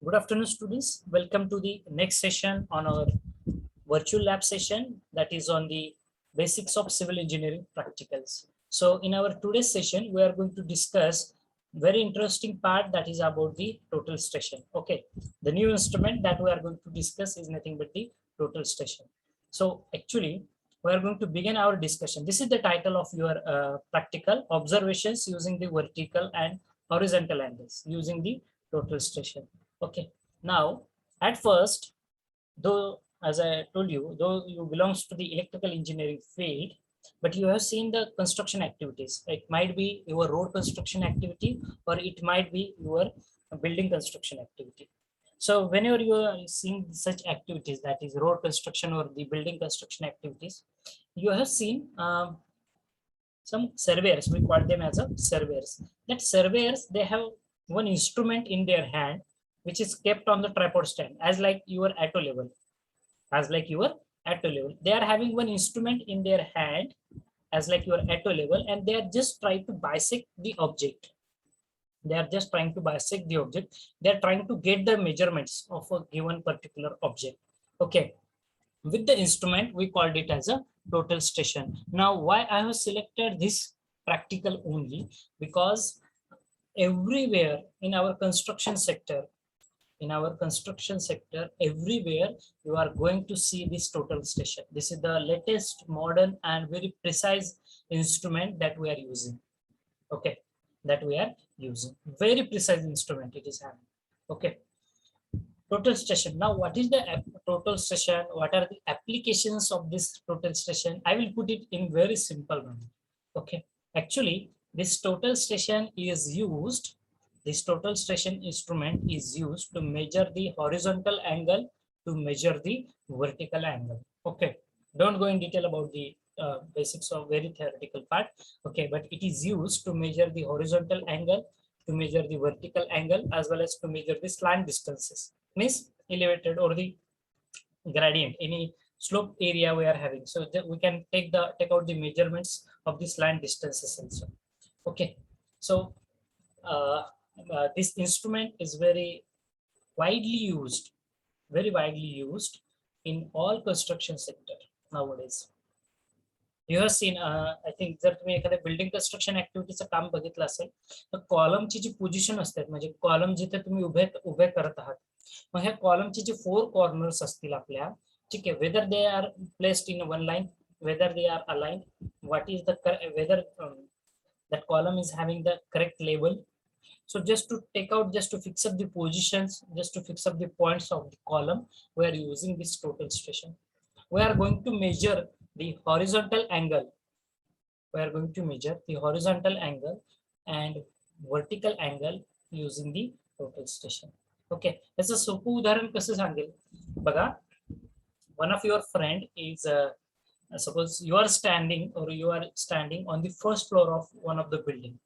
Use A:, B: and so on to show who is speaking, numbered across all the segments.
A: Good afternoon, students. Welcome to the next session on our virtual lab session that is on the basics of civil engineering practicals. So in our today's session, we are going to discuss very interesting part that is about the total station. Okay, the new instrument that we are going to discuss is nothing but the total station. So actually, we are going to begin our discussion. This is the title of your practical observations using the vertical and horizontal angles using the total station. Okay, now at first, though as I told you, though you belongs to the electrical engineering field, but you have seen the construction activities. It might be your road construction activity or it might be your building construction activity. So whenever you are seeing such activities, that is road construction or the building construction activities, you have seen some surveyors, we call them as a surveyors. That surveyors, they have one instrument in their hand, which is kept on the tripod stand as like your auto level, as like your auto level. They are having one instrument in their hand as like your auto level, and they are just trying to bisect the object. They are just trying to bisect the object. They are trying to get the measurements of a given particular object. Okay. With the instrument, we called it as a total station. Now, why I have selected this practical only? Because everywhere in our construction sector, everywhere you are going to see this total station. This is the latest, modern, and very precise instrument that we are using. Okay, that we are using. Very precise instrument it is having. Okay. Total station. Now, what is the total station? What are the applications of this total station? I will put it in very simple manner. Okay. Actually, this total station is used. This total station instrument is used to measure the horizontal angle, to measure the vertical angle. Okay. Don't go in detail about the basics of very theoretical part. Okay, but it is used to measure the horizontal angle, to measure the vertical angle, as well as to measure the slant distances. Means elevated or the gradient, any slope area we are having. So that we can take out the measurements of the slant distances also. Okay, so this instrument is very widely used, in all construction sector nowadays. You have seen, I think जर तुम्ही एखाद्या building construction ऍक्टिव्हिटीचं काम बघितलं असेल तर कॉलमची जी position असते, म्हणजे column जिथे तुम्ही उभे करत आहात, मग ह्या कॉलमचे जे 4 कॉर्नर्स असतील आपल्या, ठीक आहे, whether they are placed in one line, whether they are aligned, what is the whether that column is having the correct label. So just to fix up the positions, just to fix up the points of the column, we are using this total station. We are going to measure the horizontal angle. We are going to measure the horizontal angle and vertical angle using the total station. Okay, याचं सोपं उदाहरण कसं सांगेल बघा. One of your friend is suppose you are standing on the first floor of one of the building.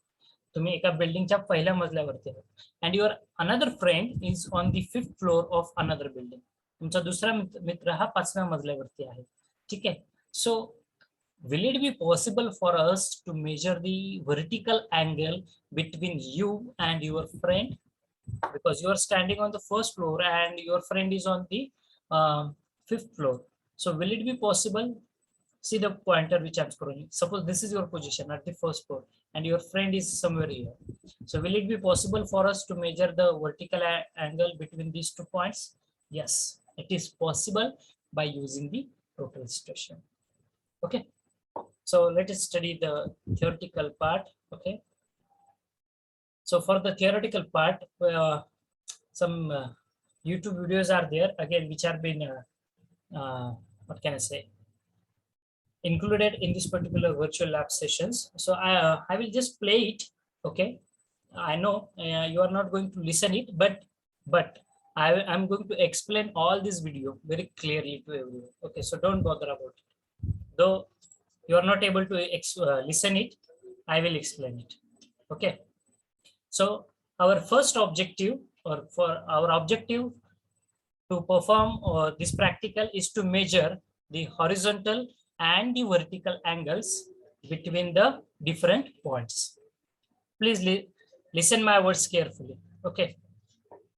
A: तुम्ही एका बिल्डिंगच्या पहिल्या मजल्यावरती आहात, and your another friend is on the 5th floor of another building. तुमचा दुसरा मित्र हा 5व्या मजल्यावरती आहे. ठीक आहे. So will it be possible for us to measure the vertical angle between you and your friend? Because you are standing on the first floor and your friend is on the 5th floor. So will it be possible? See the pointer which I'm scrolling. Suppose this is your position at the first floor and your friend is somewhere here. So will it be possible for us to measure the vertical angle between these 2 points? Yes, it is possible by using the total station. Okay, so let us study the theoretical part. Okay, so for the theoretical part, some YouTube videos are there again which are been what can I say, included in this particular virtual lab sessions. So I will just play it. Okay, I know you are not going to listen it, but I'm going to explain all this video very clearly to everyone. Okay, so don't bother about it. Though you are not able to listen it, I will explain it. Okay, so our first objective, or for our objective to perform this practical, is to measure the horizontal and the vertical angles between the different points. Please listen my words carefully. Okay.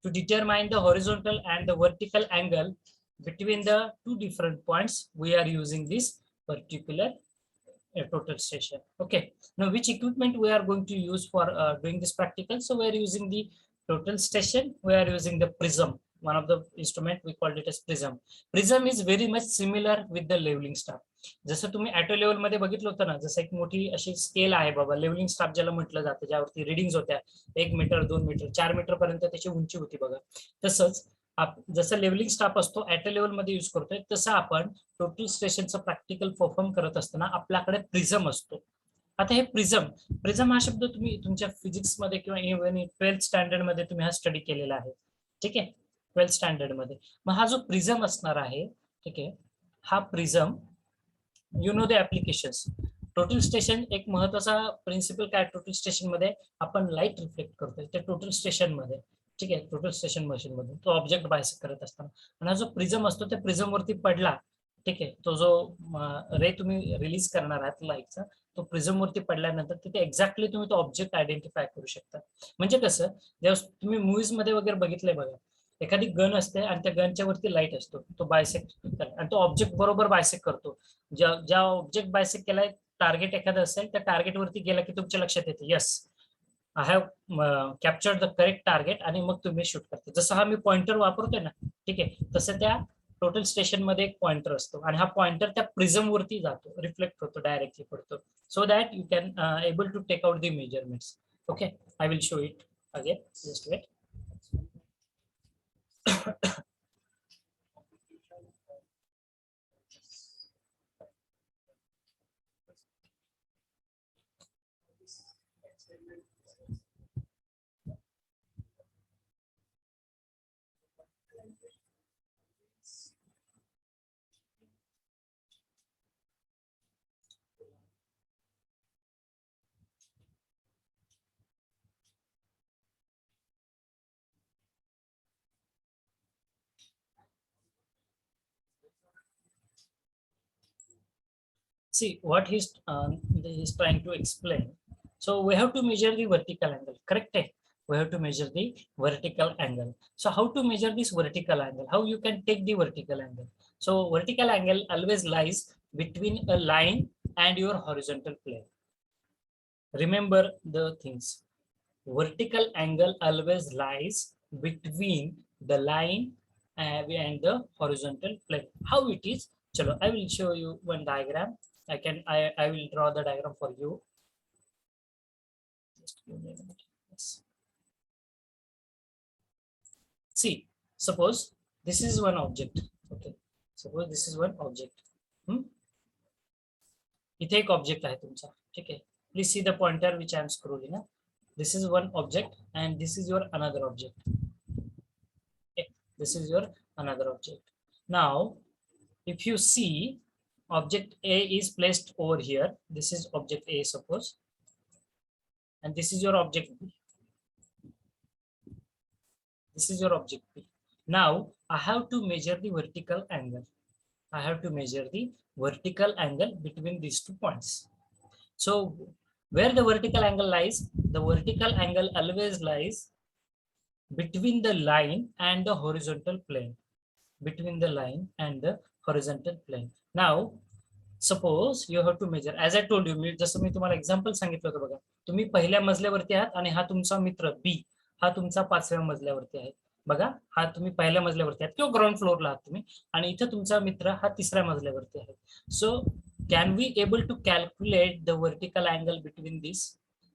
A: to determine the horizontal and the vertical angle between the two different points, we are using this particular total station. Okay, now which equipment we are going to use for doing this practical? So we are using the total station, we are using the prism. One of the instrument we called it as prism. Prism is very much similar with the leveling staff. जसं तुम्ही auto level मध्ये बघितलं होतं ना, जसं एक मोठी अशी स्केल आहे बाबा, लेवलिंग स्टाफ ज्याला म्हटलं जातं, ज्यावरती रिडिंग्स होत्या 1 मीटर 2 मीटर 4 मीटर पर्यंत त्याची उंची होती बघा. तसंच जसं लेवलिंग स्टाफ असतो ॲटो लेवल मध्ये यूज करतोय, तसं आपण टोटल स्टेशनचं प्रॅक्टिकल परफॉर्म करत असताना आपल्याकडे प्रिझम असतो. आता हे प्रिझम हा शब्द तुम्ही तुमच्या फिजिक्स मध्ये किंवा इव्हन 12th स्टँडर्ड मध्ये तुम्ही हा स्टडी केलेला आहे. ठीक आहे, 12th स्टँडर्ड मध्ये. मग हा जो प्रिझम असणार आहे, ठीक आहे, हा prism you know the applications. Total station एक महत्वाचा प्रिन्सिपल काय, टोटल स्टेशन मध्ये आपण लाईट रिफ्लेक्ट करतोय त्या टोटल स्टेशन मध्ये. ठीक आहे, टोटल स्टेशन मशीन मध्ये तो ऑब्जेक्ट बायसेक्ट करत असताना, आणि हा जो प्रिझम असतो त्या प्रिझम वरती पडला, ठीक आहे, तो जो रे तुम्ही रिलीज करणार आहात लाईटचा, तो प्रिझम वरती पडल्यानंतर तिथे एक्झॅक्टली तुम्ही तो ऑब्जेक्ट आयडेंटिफाय करू शकता. म्हणजे कसं, जेव्हा तुम्ही मूवीज मध्ये वगैरे बघितलंय बघा, एखादी गन असते आणि त्या गनच्या वरती लाईट असतो, तो बायसेक्ट आणि तो ऑब्जेक्ट बरोबर बायसेक्ट करतो. ज्या ऑब्जेक्ट बायसेक्ट केलाय, टार्गेट एखादं असेल, त्या टार्गेट वरती गेला की तुमच्या लक्षात येते, yes I have captured the correct target, आणि मग तुम्ही शूट करता. जसं हा मी पॉइंटर वापरतोय ना, ठीक आहे, तसं त्या टोटल स्टेशन मध्ये एक पॉइंटर असतो, आणि हा पॉइंटर त्या प्रिझम वरती जातो, रिफ्लेक्ट होतो, डायरेक्टली पडतो, so that you can able to take out the measurements. Okay, I will show it again, just wait. See what he's trying to explain. So we have to measure the vertical angle, correct? We have to measure the vertical angle. So how to measure this vertical angle? How you can take the vertical angle? So vertical angle always lies between a line and your horizontal plane. Remember the things. Vertical angle always lies between the line and the horizontal plane. How it is? Chalo, I will show you one diagram. I will draw the diagram for you. Just give me a minute. Yes. See, suppose this is one object. Okay, suppose this is one object. इथे एक object आहे तुमचा, ठीक आहे. Please see the pointer which I am scrolling. This is one object and this is your another object. Okay, this is your another object. Now, if you see, object A is placed over here. This is object A, suppose, and this is your object B. This is your object B. Now, I have to measure the vertical angle. I have to measure the vertical angle between these 2 points. So, where the vertical angle lies? The vertical angle always lies between the line and the horizontal plane. Between the line and the horizontal plane. Now, suppose you have to measure, as I told you, जसं मी तुम्हाला example सांगितलं होतं बघा, तुम्ही पहिल्या मजल्यावरती आहात आणि हा तुमचा मित्र बी, हा तुमचा 5व्या मजल्यावरती आहे. बघा, हा तुम्ही पहिल्या मजल्यावरती आहात किंवा ग्राउंड फ्लोअरला आहात तुम्ही, आणि इथे तुमचा मित्र हा 3ऱ्या मजल्यावरती आहे. So can we able to calculate the vertical angle between this?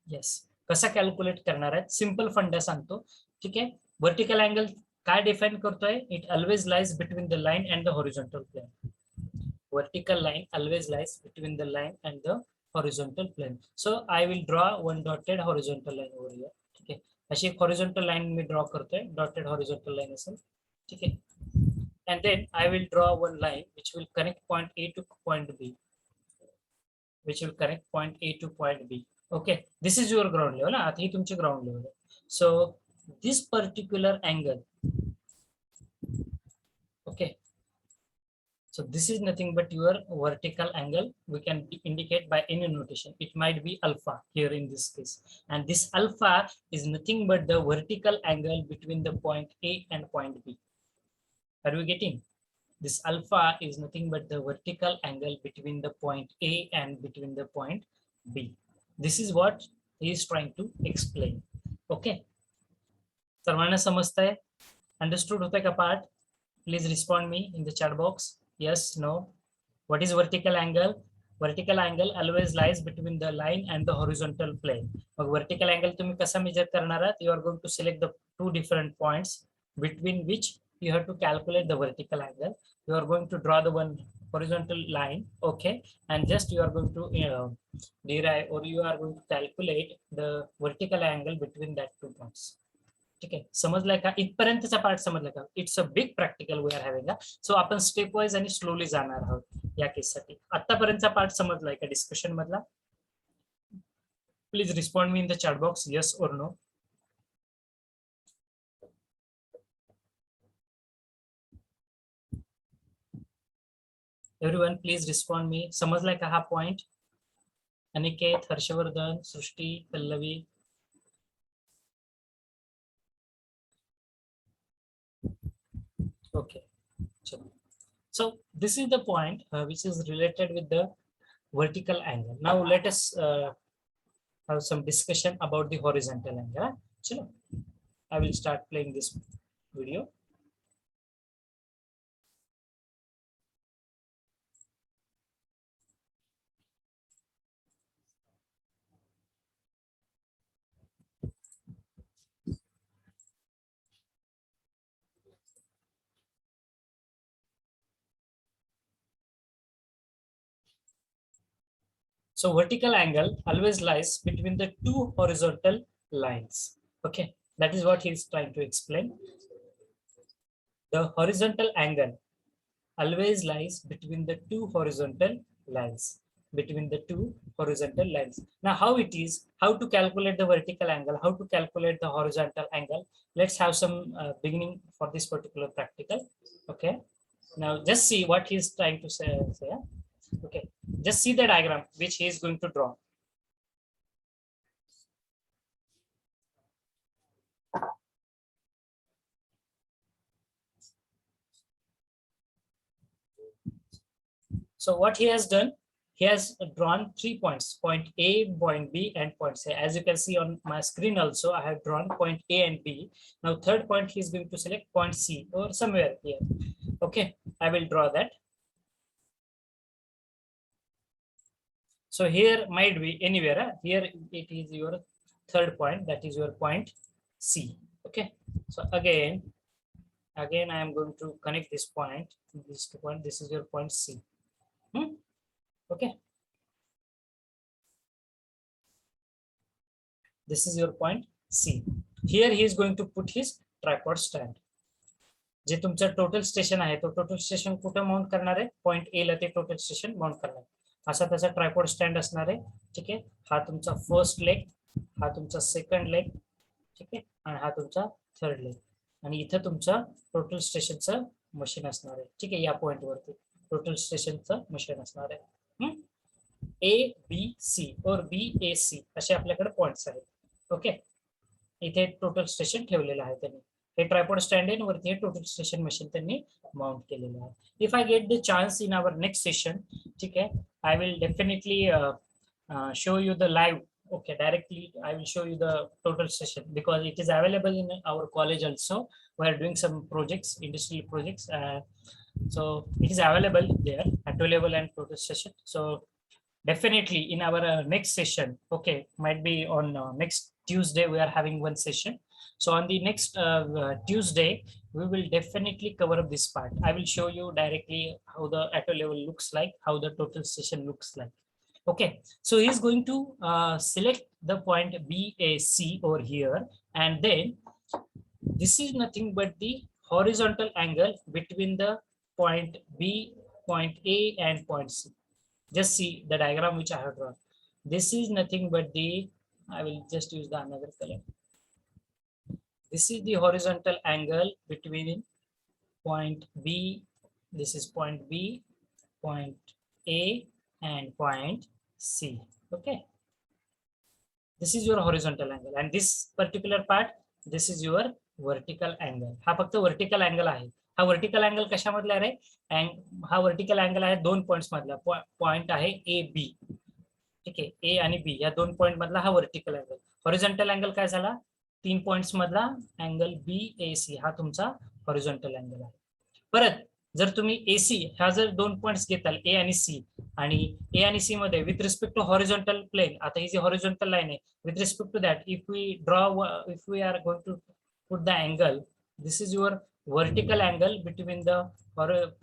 A: Yes. कसा कॅल्क्युलेट करणार आहे? सिंपल फंडा सांगतो, ठीक आहे. वर्टिकल अँगल काय डिफाइन करतोय? It always lies between the line and the horizontal plane. Vertical line always lies between the line and the horizontal plane. So I will draw one dotted horizontal line over here. ठीक आहे, अशी एक horizontal line मी draw करतोय, dotted horizontal line असेल, ठीक आहे. And then I will draw one line which will connect point A to point B. Which will connect point A to point B. Okay, this is your ground level. आता ही तुमची ground level आहे. So this particular angle, okay. So this is nothing but your vertical angle. We can indicate by any notation. It might be alpha here in this case. And this alpha is nothing but the vertical angle between the point A and point B. Are we getting? This alpha is nothing but the vertical angle between the point A and between the point B. This is what he is trying to explain. Okay. सर्वांना समजतंय? Understood होता का part? Please respond me in the chat box. Yes, no. What is vertical angle? Vertical angle always lies between the line and the horizontal plane. Mug vertical angle तुम्ही कसा measure करणार आहात? You are going to select the two different points between which you have to calculate the vertical angle. You are going to draw the one horizontal line, okay, and just you are going to derive or you are going to calculate the vertical angle between that two points. ठीक आहे, समजलाय का? इथपर्यंतचा part समजला का? It's a big practical we are having. So आपण step wise आणि slowly जाणार आहोत या केससाठी. आतापर्यंतचा पार्ट समजलाय का डिस्कशन मधला? Please respond me in the chat box, yes और no. Everyone please respond me. समजलाय का हा पॉइंट? अनिकेत, हर्षवर्धन, सृष्टी, Pallavi. Okay, so this is the point which is related with the vertical angle. Now let us have some discussion about the horizontal angle. Chalo, I will start playing this video. So vertical angle always lies between the two horizontal lines. Okay, that is what he is trying to explain. The horizontal angle always lies between the two horizontal lines. Between the two horizontal lines. Now, how it is, how to calculate the vertical angle, how to calculate the horizontal angle. Let's have some beginning for this particular practical. Okay. Now, just see what he is trying to say. Okay, just see the diagram which he is going to draw. So what he has done, he has drawn 3 points, point A, point B, and point C. As you can see on my screen also, I have drawn point A and B. Now third point, he is going to select point C or somewhere here. Okay, I will draw that. So here might be anywhere. Here it is your third point, that is your point C. Okay, so again I am going to connect this point, this point. This is your point C. Okay, this is your point C. Here he is going to put his tripod stand. जे तुमचं total station आहे तो total station कुठे mount करणार आहे? Point A ला ते total station mount करणार. असा त्याचा ट्रायपॉड स्टँड असणार आहे. ठीक आहे, हा तुमचा फर्स्ट लेग, हा तुमचा सेकंड लेग, ठीक आहे, आणि हा तुमचा थर्ड लेग. आणि इथं तुमचं टोटल स्टेशनचं मशीन असणार आहे. ठीक आहे, या पॉइंट वरती टोटल स्टेशनचं मशीन असणार आहे. ए बी सी और बी ए सी असे आपल्याकडे पॉइंट्स आहेत. ओके, इथे टोटल स्टेशन ठेवलेलं आहे त्यांनी. हे ट्रायपॉड स्टँड आहे, वरती हे टोटल स्टेशन मशीन त्यांनी माउंट केलेलं आहे. If I get the chance in our next session, ठीक आहे, I will definitely show you the live. Okay, directly I will show you the total session because it is available in our college also. We are doing some projects, industrial projects, so it is available there at level and total session. So definitely in our next session, okay, might be on next Tuesday we are having one session. So on the next Tuesday we will definitely cover up this part. I will show you directly how the auto level looks like, how the total session looks like. Okay, so he's going to select the point BAC over here, and then this is nothing but the horizontal angle between the point B, point A, and point C. Just see the diagram which I have drawn. This is nothing but the, I will just use the another color. This is the horizontal angle between point B, this is point B, point A and point C. Okay. This is your horizontal angle and this particular part, this is your vertical angle. हा फक्त vertical angle आहे. हा vertical angle कशामधला आहे? हा vertical angle आहे दोन points मधला. Point आहे A B. ठीक आहे, A आणि B या दोन पॉइंट मधला हा vertical angle. Horizontal angle काय झाला? तीन पॉइंट्स मधला अँगल BAC हा तुमचा horizontal angle आहे. परत जर तुम्ही AC ह्या जर दोन पॉइंट्स घेताल A आणि C आणि A आणि C मध्ये with respect to horizontal plane, आता ही जी हॉरिझॉन्टल लाईन आहे, with respect to that if we are going to put the angle, this is your vertical angle between the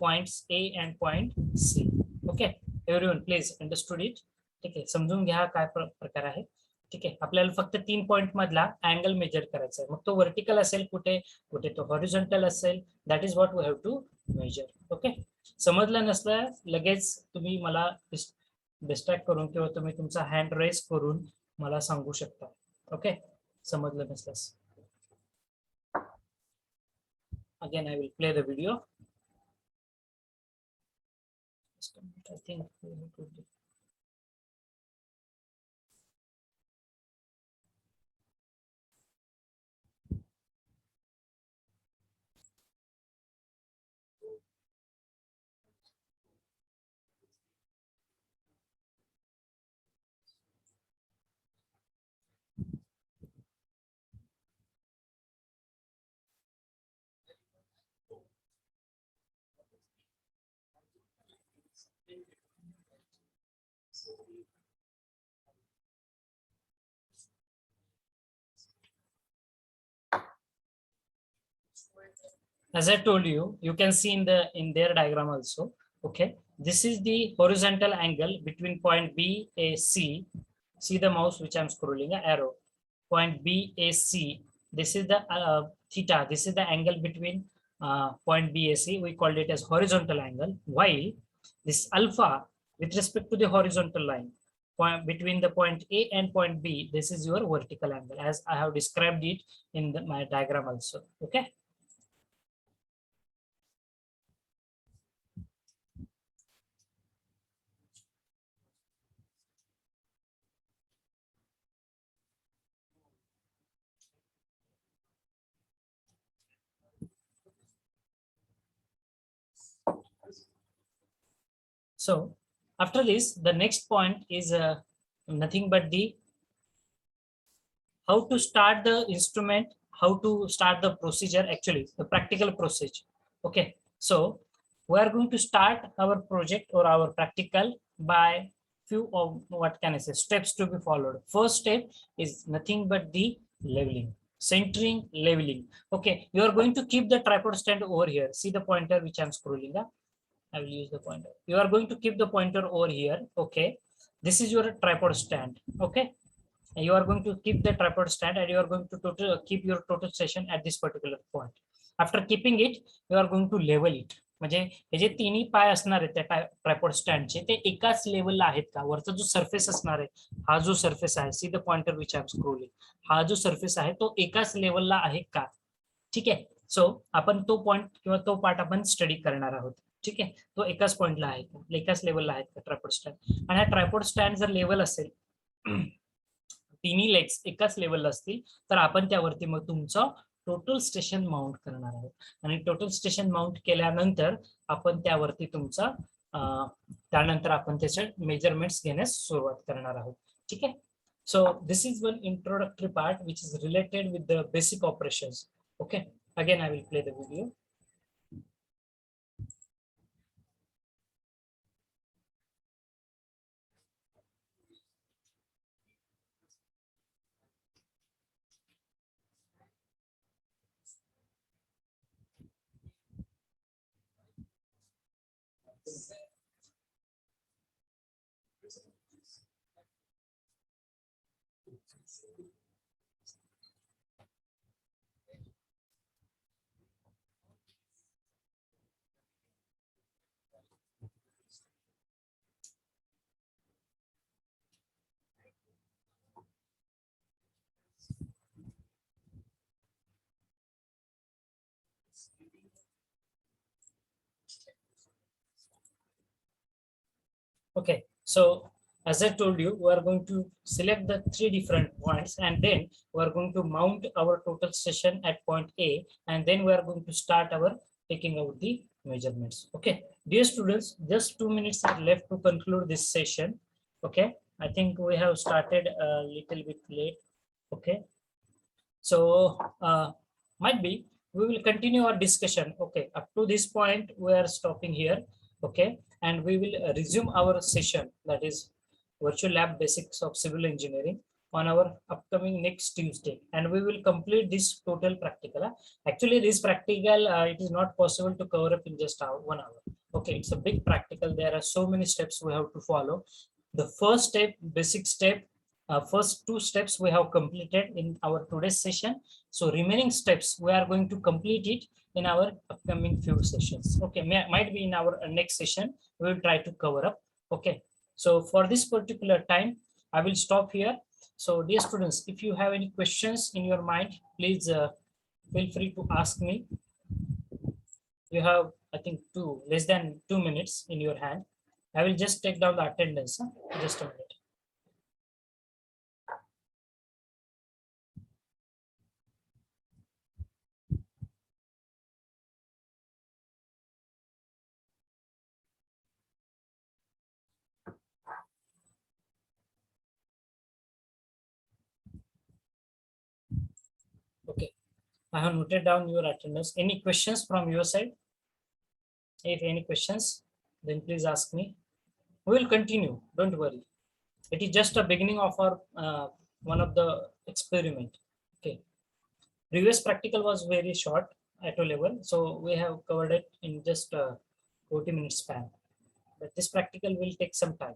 A: points A and point C. Okay, everyone please understood it. ठीक आहे, समजून घ्या काय प्रकार आहे. ठीक आहे, आपल्याला फक्त तीन पॉइंट मधला अँगल मेजर करायचा आहे. मग तो वर्टिकल असेल कुठे, कुठे तो हॉरिझॉन्टल असेल, that is what we have to measure. Okay, समजलं नसलं लगेच तुम्ही मला डिस्ट्रॅक्ट करून किंवा तुम्ही तुमचा हँड रेस करून मला सांगू शकता. ओके, समजलं नसल्यास. Again, I will play the video. I think as I told you, you can see in their diagram also. Okay, this is the horizontal angle between point B A C. See the mouse which I'm scrolling a arrow. Point B A C. This is the theta. This is the angle between point B A C. We called it as horizontal angle. While this alpha with respect to the horizontal line between the point A and point B, this is your vertical angle as I have described it in my diagram also. Okay. So after this, the next point is nothing but the how to start the instrument, how to start the procedure, actually the practical procedure. Okay, so we are going to start our project or our practical by few of what can I say steps to be followed. First step is nothing but the leveling, centering, leveling. Okay, you are going to keep the tripod stand over here. See the pointer which I'm scrolling up. I will use the pointer. You are going to keep the pointer over here. Okay, this is your tripod stand. Okay, and you are going to keep the tripod stand and you are going to keep your total station at this particular point. After keeping it, you are going to level it. म्हणजे हे जे तिन्ही पाय असणार आहेत त्या tripod स्टँडचे ते एकाच लेवलला आहेत का, वरचा जो सरफेस असणार आहे, हा जो सरफेस आहे, see the pointer which I am scrolling, हा जो सरफेस आहे तो एकाच लेवलला आहे का. ठीक आहे, सो आपण तो पॉइंट किंवा तो पार्ट आपण स्टडी करणार आहोत. ठीक आहे, तो एकाच पॉइंटला आहे का, एकाच लेवलला आहेत का ट्रायपॉड स्टँड. आणि हा ट्रायपॉड स्टँड जर लेवल असेल, तिन्ही लेग्स एकाच लेवलला असतील, तर आपण त्यावरती मग तुमचं टोटल स्टेशन माउंट करणार आहोत. आणि टोटल स्टेशन माउंट केल्यानंतर आपण त्यावरती तुमचा त्यानंतर आपण त्याचे मेजरमेंट्स घेण्यास सुरुवात करणार आहोत. ठीक आहे, so this is one introductory part which is related with the basic operations. Okay, again I will play the video. Okay, so as I told you, we are going to select the 3 different points, and then we are going to mount our total session at point A, and then we are going to start our taking out the measurements. Okay, dear students, just 2 minutes are left to conclude this session. Okay, I think we have started a little bit late. Okay, so might be we will continue our discussion. Okay, up to this point we are stopping here. Okay, and we will resume our session, that is virtual lab basics of civil engineering, on our upcoming next Tuesday, and we will complete this total practical. Actually, this practical it is not possible to cover up in just 1 hour. Okay, it's a big practical. There are so many steps we have to follow. The first step, basic step, first 2 steps we have completed in our today's session. So remaining steps we are going to complete it in our upcoming few sessions. Okay, might be in our next session we will try to cover up. Okay, so for this particular time I will stop here. So dear students, if you have any questions in your mind, please feel free to ask me. You have, I think, less than 2 minutes in your hand. I will just take down the attendance. Just a minute. Okay, I have noted down your attendance. Any questions from your side? If any questions, then please ask me. We will continue. Don't worry. It is just a beginning of our one of the experiment. Okay. Previous practical was very short at a level, so we have covered it in just 40 minutes span. But this practical will take some time,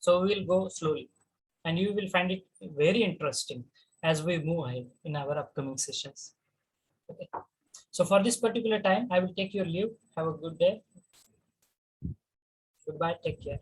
A: so we will go slowly, and you will find it very interesting as we move ahead in our upcoming sessions. Okay. So for this particular time, I will take your leave. Have a good day. Goodbye. Take care.